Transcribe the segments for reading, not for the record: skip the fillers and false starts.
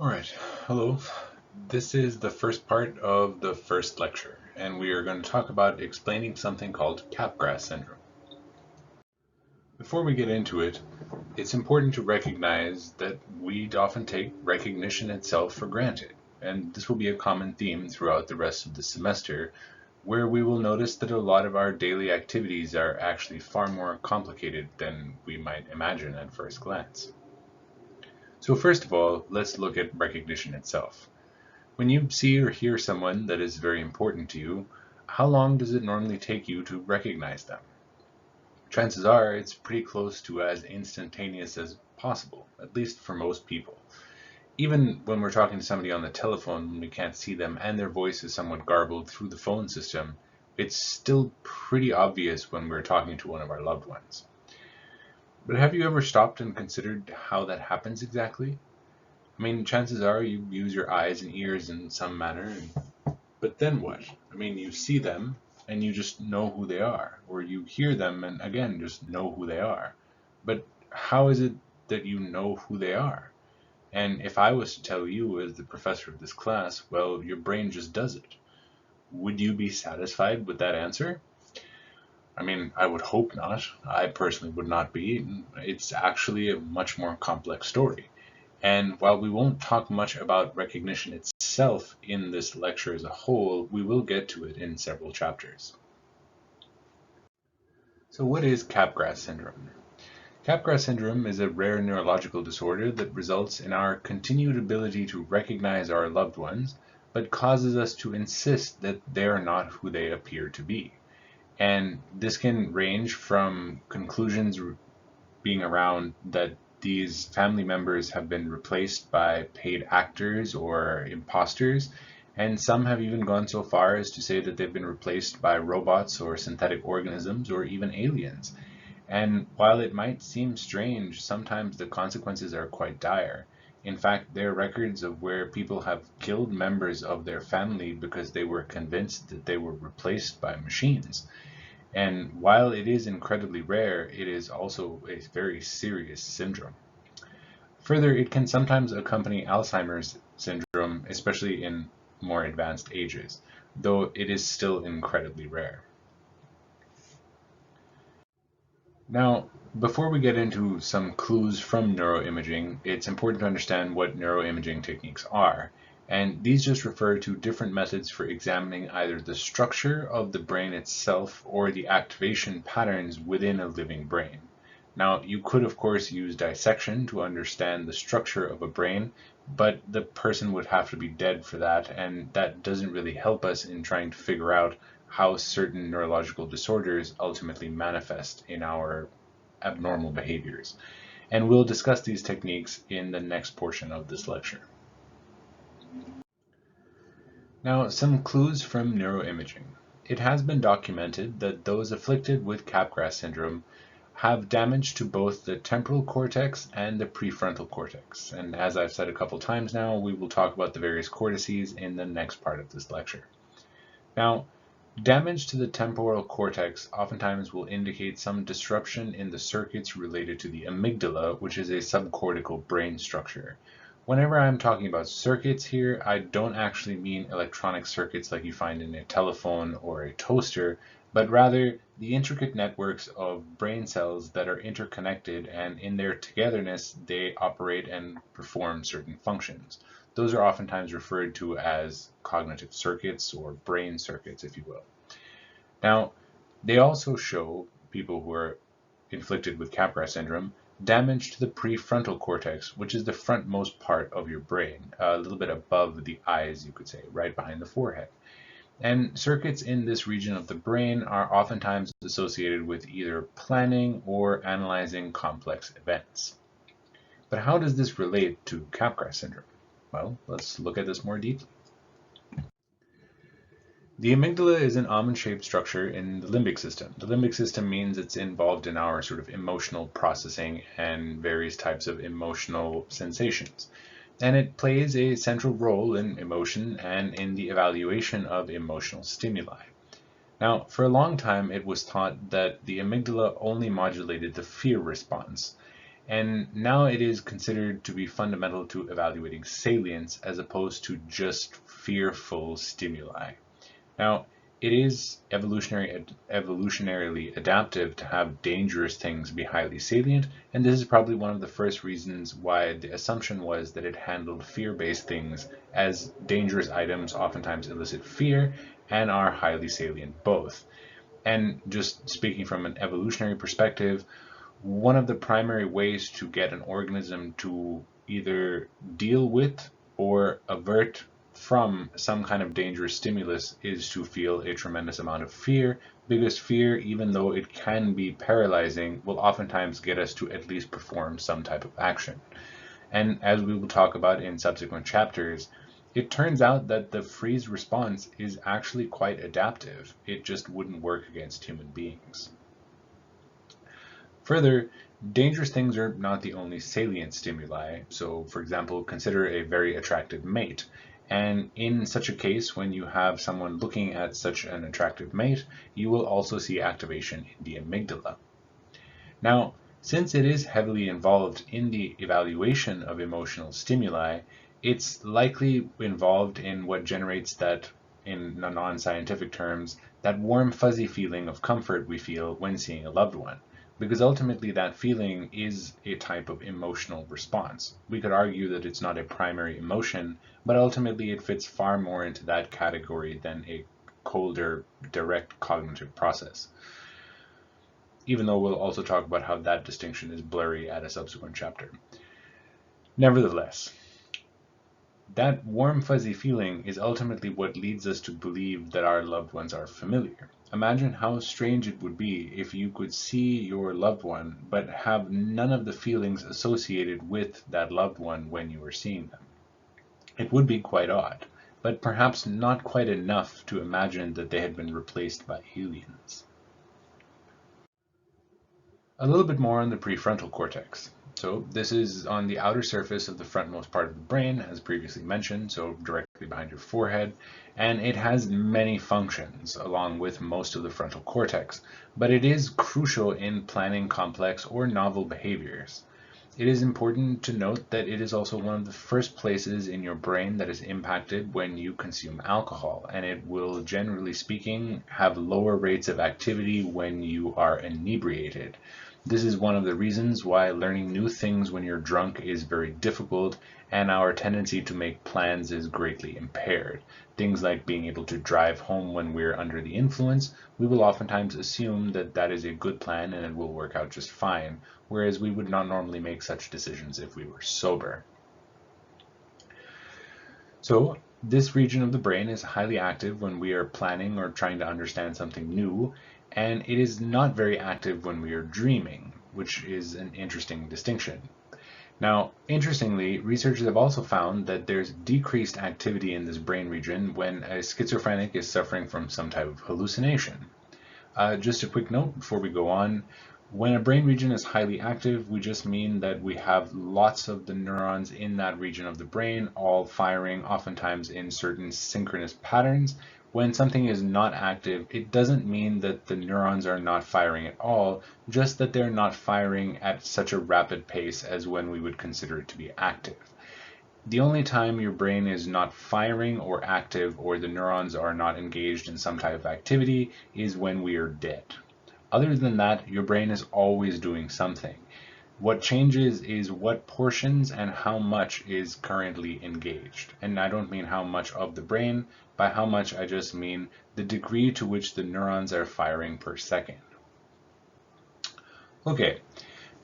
Alright, hello. This is the first part of the first lecture, and we are going to talk about explaining something called Capgras Syndrome. Before we get into it, it's important to recognize that we often take recognition itself for granted, and this will be a common theme throughout the rest of the semester, where we will notice that a lot of our daily activities are actually far more complicated than we might imagine at first glance. So first of all, let's look at recognition itself. When you see or hear someone that is very important to you, how long does it normally take you to recognize them? Chances are it's pretty close to as instantaneous as possible, at least for most people. Even when we're talking to somebody on the telephone when we can't see them and their voice is somewhat garbled through the phone system, it's still pretty obvious when we're talking to one of our loved ones. But have you ever stopped and considered how that happens exactly? I mean, chances are you use your eyes and ears in some manner, but then what? I mean, you see them and you just know who they are, or you hear them and again just know who they are. But how is it that you know who they are? And if I was to tell you as the professor of this class, well, your brain just does it. Would you be satisfied with that answer? I mean, I would hope not. I personally would not be. It's actually a much more complex story. And while we won't talk much about recognition itself in this lecture as a whole, we will get to it in several chapters. So what is Capgras syndrome? Capgras syndrome is a rare neurological disorder that results in our continued ability to recognize our loved ones, but causes us to insist that they are not who they appear to be. And this can range from conclusions being around that these family members have been replaced by paid actors or imposters, and some have even gone so far as to say that they've been replaced by robots or synthetic organisms or even aliens. And while it might seem strange, sometimes the consequences are quite dire. In fact, there are records of where people have killed members of their family because they were convinced that they were replaced by machines. And while it is incredibly rare, it is also a very serious syndrome. Further, it can sometimes accompany Alzheimer's syndrome, especially in more advanced ages, though it is still incredibly rare. Now, before we get into some clues from neuroimaging, it's important to understand what neuroimaging techniques are. And these just refer to different methods for examining either the structure of the brain itself or the activation patterns within a living brain. Now, you could, of course, use dissection to understand the structure of a brain, but the person would have to be dead for that, and that doesn't really help us in trying to figure out how certain neurological disorders ultimately manifest in our abnormal behaviors. And we'll discuss these techniques in the next portion of this lecture. Now, some clues from neuroimaging. It has been documented that those afflicted with Capgras syndrome have damage to both the temporal cortex and the prefrontal cortex. And as I've said a couple times now, we will talk about the various cortices in the next part of this lecture. Now, damage to the temporal cortex oftentimes will indicate some disruption in the circuits related to the amygdala, which is a subcortical brain structure. Whenever I'm talking about circuits here, I don't actually mean electronic circuits like you find in a telephone or a toaster, but rather the intricate networks of brain cells that are interconnected, and in their togetherness, they operate and perform certain functions. Those are oftentimes referred to as cognitive circuits or brain circuits, if you will. Now, they also show people who are inflicted with Capgras syndrome damage to the prefrontal cortex, which is the frontmost part of your brain, a little bit above the eyes, you could say, right behind the forehead. And circuits in this region of the brain are oftentimes associated with either planning or analyzing complex events. But how does this relate to Capgras syndrome? Well, let's look at this more deeply. The amygdala is an almond-shaped structure in the limbic system. The limbic system means it's involved in our sort of emotional processing and various types of emotional sensations. And it plays a central role in emotion and in the evaluation of emotional stimuli. Now, for a long time, it was thought that the amygdala only modulated the fear response, And now it is considered to be fundamental to evaluating salience as opposed to just fearful stimuli. Now, it is evolutionarily adaptive to have dangerous things be highly salient, and this is probably one of the first reasons why the assumption was that it handled fear-based things, as dangerous items oftentimes elicit fear and are highly salient both. And just speaking from an evolutionary perspective, one of the primary ways to get an organism to either deal with or avert from some kind of dangerous stimulus is to feel a tremendous amount of fear, because fear, even though it can be paralyzing, will oftentimes get us to at least perform some type of action. And as we will talk about in subsequent chapters, it turns out that the freeze response is actually quite adaptive. It just wouldn't work against human beings. Further, dangerous things are not the only salient stimuli. So, for example, consider a very attractive mate. And in such a case, when you have someone looking at such an attractive mate, you will also see activation in the amygdala. Now, since it is heavily involved in the evaluation of emotional stimuli, it's likely involved in what generates that, in non-scientific terms, that warm fuzzy feeling of comfort we feel when seeing a loved one. Because ultimately that feeling is a type of emotional response. We could argue that it's not a primary emotion, but ultimately it fits far more into that category than a colder, direct cognitive process, even though we'll also talk about how that distinction is blurry at a subsequent chapter. Nevertheless, that warm fuzzy feeling is ultimately what leads us to believe that our loved ones are familiar. Imagine how strange it would be if you could see your loved one but have none of the feelings associated with that loved one when you were seeing them. It would be quite odd, but perhaps not quite enough to imagine that they had been replaced by aliens. A little bit more on the prefrontal cortex. So this is on the outer surface of the frontmost part of the brain, as previously mentioned, so directly behind your forehead, and it has many functions along with most of the frontal cortex, but it is crucial in planning complex or novel behaviors. It is important to note that it is also one of the first places in your brain that is impacted when you consume alcohol, and it will, generally speaking, have lower rates of activity when you are inebriated. This is one of the reasons why learning new things when you're drunk is very difficult, and our tendency to make plans is greatly impaired. Things like being able to drive home when we're under the influence, we will oftentimes assume that that is a good plan and it will work out just fine, whereas we would not normally make such decisions if we were sober. So, this region of the brain is highly active when we are planning or trying to understand something new, and it is not very active when we are dreaming, which is an interesting distinction. Now, interestingly, researchers have also found that there's decreased activity in this brain region when a schizophrenic is suffering from some type of hallucination. Just a quick note before we go on. When a brain region is highly active, we just mean that we have lots of the neurons in that region of the brain all firing, oftentimes in certain synchronous patterns. When something is not active, it doesn't mean that the neurons are not firing at all, just that they're not firing at such a rapid pace as when we would consider it to be active. The only time your brain is not firing or active, or the neurons are not engaged in some type of activity, is when we are dead. Other than that, your brain is always doing something. What changes is what portions and how much is currently engaged. And I don't mean how much of the brain. By how much, I just mean the degree to which the neurons are firing per second. Okay,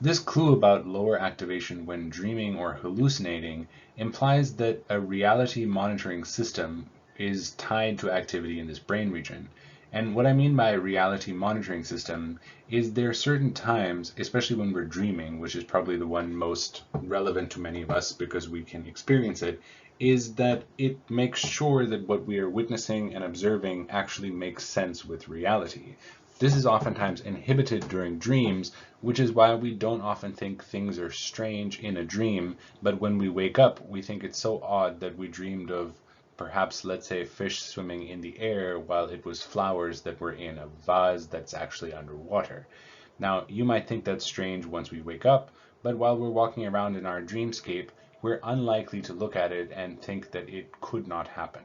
this clue about lower activation when dreaming or hallucinating implies that a reality monitoring system is tied to activity in this brain region. And what I mean by a reality monitoring system is there are certain times, especially when we're dreaming, which is probably the one most relevant to many of us because we can experience it, is that it makes sure that what we are witnessing and observing actually makes sense with reality. This is oftentimes inhibited during dreams, which is why we don't often think things are strange in a dream, but when we wake up, we think it's so odd that we dreamed of perhaps, let's say, fish swimming in the air while it was flowers that were in a vase that's actually underwater. Now, you might think that's strange once we wake up, but while we're walking around in our dreamscape, we're unlikely to look at it and think that it could not happen.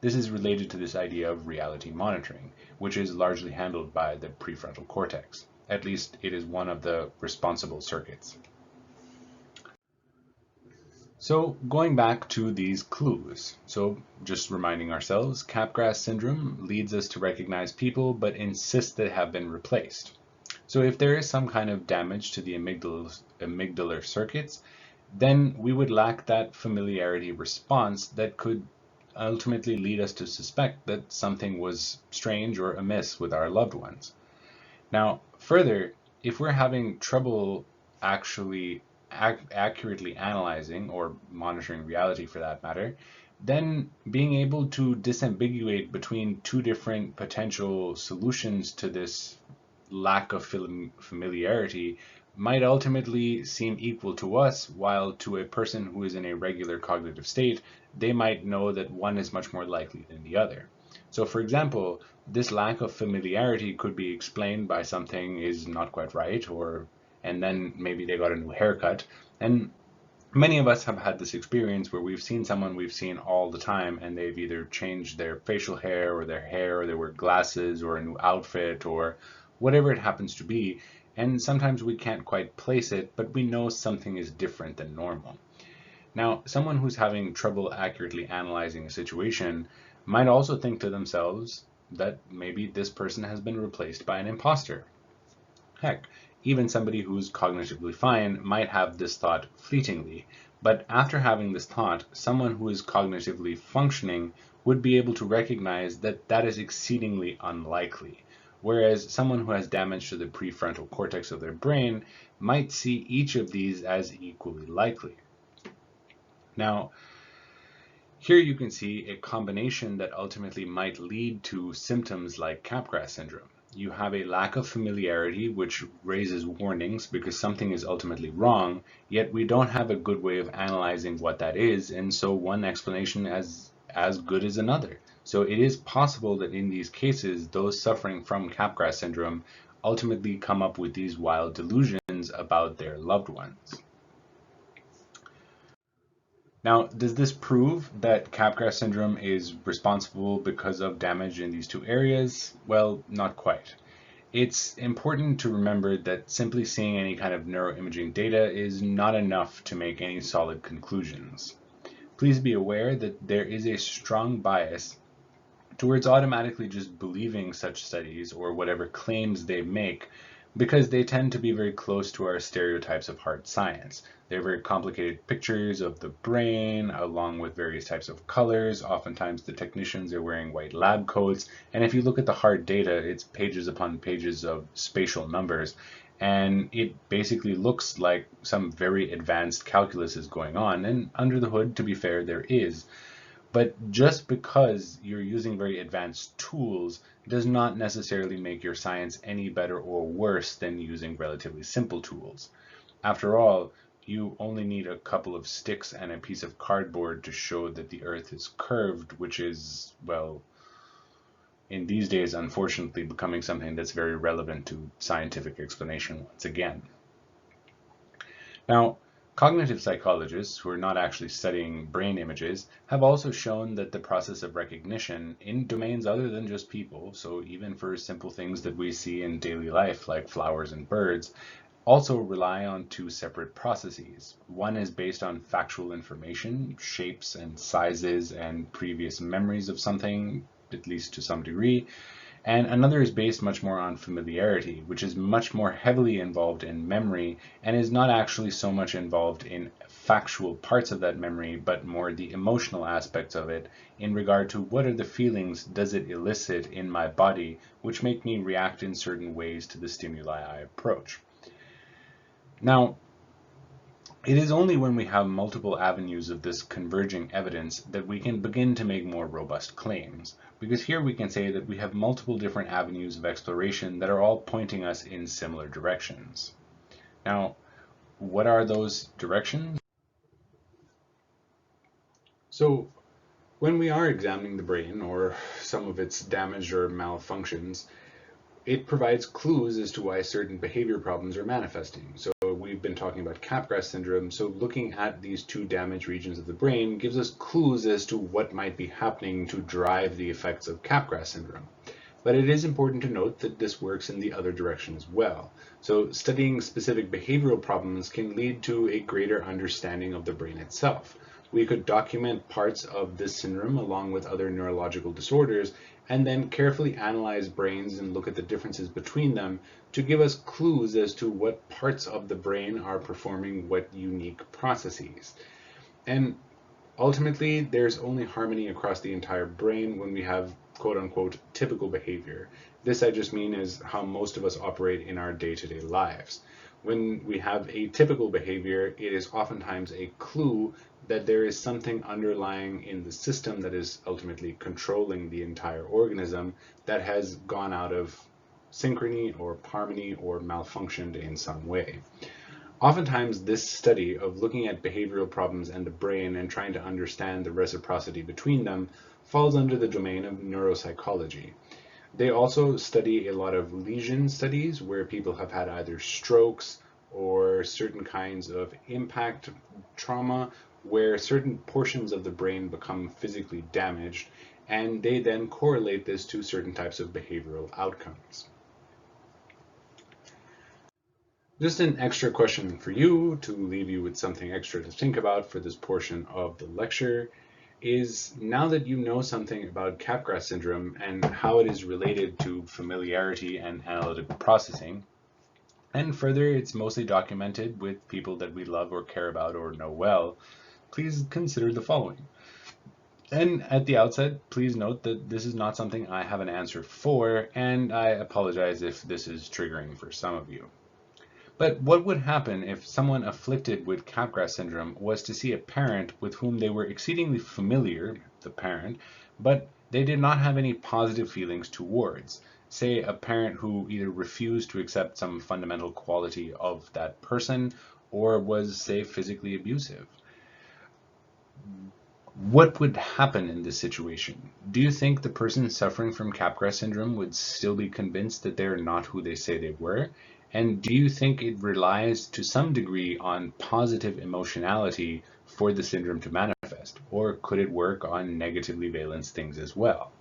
This is related to this idea of reality monitoring, which is largely handled by the prefrontal cortex. At least it is one of the responsible circuits. So going back to these clues, so just reminding ourselves, Capgras syndrome leads us to recognize people but insists they have been replaced. So if there is some kind of damage to the amygdala circuits, then we would lack that familiarity response that could ultimately lead us to suspect that something was strange or amiss with our loved ones. Now, further, if we're having trouble actually accurately analyzing or monitoring reality for that matter, then being able to disambiguate between two different potential solutions to this lack of familiarity might ultimately seem equal to us, while to a person who is in a regular cognitive state, they might know that one is much more likely than the other. So for example, this lack of familiarity could be explained by something is not quite right, and then maybe they got a new haircut. And many of us have had this experience where we've seen someone we've seen all the time and they've either changed their facial hair, or they wear glasses or a new outfit or whatever it happens to be. And sometimes we can't quite place it, but we know something is different than normal. Now, someone who's having trouble accurately analyzing a situation might also think to themselves that maybe this person has been replaced by an imposter. Heck, even somebody who's cognitively fine might have this thought fleetingly, but after having this thought, someone who is cognitively functioning would be able to recognize that that is exceedingly unlikely, whereas someone who has damage to the prefrontal cortex of their brain might see each of these as equally likely. Now, here you can see a combination that ultimately might lead to symptoms like Capgras syndrome. You have a lack of familiarity, which raises warnings because something is ultimately wrong, yet we don't have a good way of analyzing what that is, and so one explanation is as good as another. So it is possible that in these cases, those suffering from Capgras syndrome ultimately come up with these wild delusions about their loved ones. Now, does this prove that Capgras syndrome is responsible because of damage in these two areas? Well, not quite. It's important to remember that simply seeing any kind of neuroimaging data is not enough to make any solid conclusions. Please be aware that there is a strong bias towards automatically just believing such studies or whatever claims they make, because they tend to be very close to our stereotypes of hard science. They're very complicated pictures of the brain along with various types of colors. Oftentimes the technicians are wearing white lab coats, and if you look at the hard data, it's pages upon pages of spatial numbers, and it basically looks like some very advanced calculus is going on, and under the hood, to be fair, there is. But just because you're using very advanced tools does not necessarily make your science any better or worse than using relatively simple tools. After all, you only need a couple of sticks and a piece of cardboard to show that the Earth is curved, which is, well, in these days, unfortunately, becoming something that's very relevant to scientific explanation once again. Now, cognitive psychologists who are not actually studying brain images have also shown that the process of recognition in domains other than just people, so even for simple things that we see in daily life like flowers and birds, also rely on two separate processes. One is based on factual information, shapes and sizes and previous memories of something, at least to some degree, and another is based much more on familiarity, which is much more heavily involved in memory and is not actually so much involved in factual parts of that memory, but more the emotional aspects of it in regard to what are the feelings does it elicit in my body, which make me react in certain ways to the stimuli I approach. Now, it is only when we have multiple avenues of this converging evidence that we can begin to make more robust claims, because here we can say that we have multiple different avenues of exploration that are all pointing us in similar directions. Now, what are those directions? So, when we are examining the brain or some of its damage or malfunctions, it provides clues as to why certain behavior problems are manifesting. So we've been talking about Capgras syndrome, so looking at these two damaged regions of the brain gives us clues as to what might be happening to drive the effects of Capgras syndrome. But it is important to note that this works in the other direction as well. So studying specific behavioral problems can lead to a greater understanding of the brain itself. We could document parts of this syndrome along with other neurological disorders and then carefully analyze brains and look at the differences between them to give us clues as to what parts of the brain are performing what unique processes. And ultimately, there's only harmony across the entire brain when we have quote-unquote typical behavior. This I just mean is how most of us operate in our day-to-day lives. When we have atypical behavior, it is oftentimes a clue that there is something underlying in the system that is ultimately controlling the entire organism that has gone out of synchrony or harmony or malfunctioned in some way. Oftentimes, this study of looking at behavioral problems and the brain and trying to understand the reciprocity between them falls under the domain of neuropsychology. They also study a lot of lesion studies where people have had either strokes or certain kinds of impact trauma where certain portions of the brain become physically damaged, and they then correlate this to certain types of behavioral outcomes. Just an extra question for you to leave you with something extra to think about for this portion of the lecture is, now that you know something about Capgras syndrome and how it is related to familiarity and analytical processing, and further it's mostly documented with people that we love or care about or know well, please consider the following. And at the outset, please note that this is not something I have an answer for, and I apologize if this is triggering for some of you. But what would happen if someone afflicted with Capgras syndrome was to see a parent with whom they were exceedingly familiar, the parent, but they did not have any positive feelings towards? Say a parent who either refused to accept some fundamental quality of that person or was, say, physically abusive. What would happen in this situation? Do you think the person suffering from Capgras syndrome would still be convinced that they're not who they say they were? And do you think it relies to some degree on positive emotionality for the syndrome to manifest? Or could it work on negatively valenced things as well?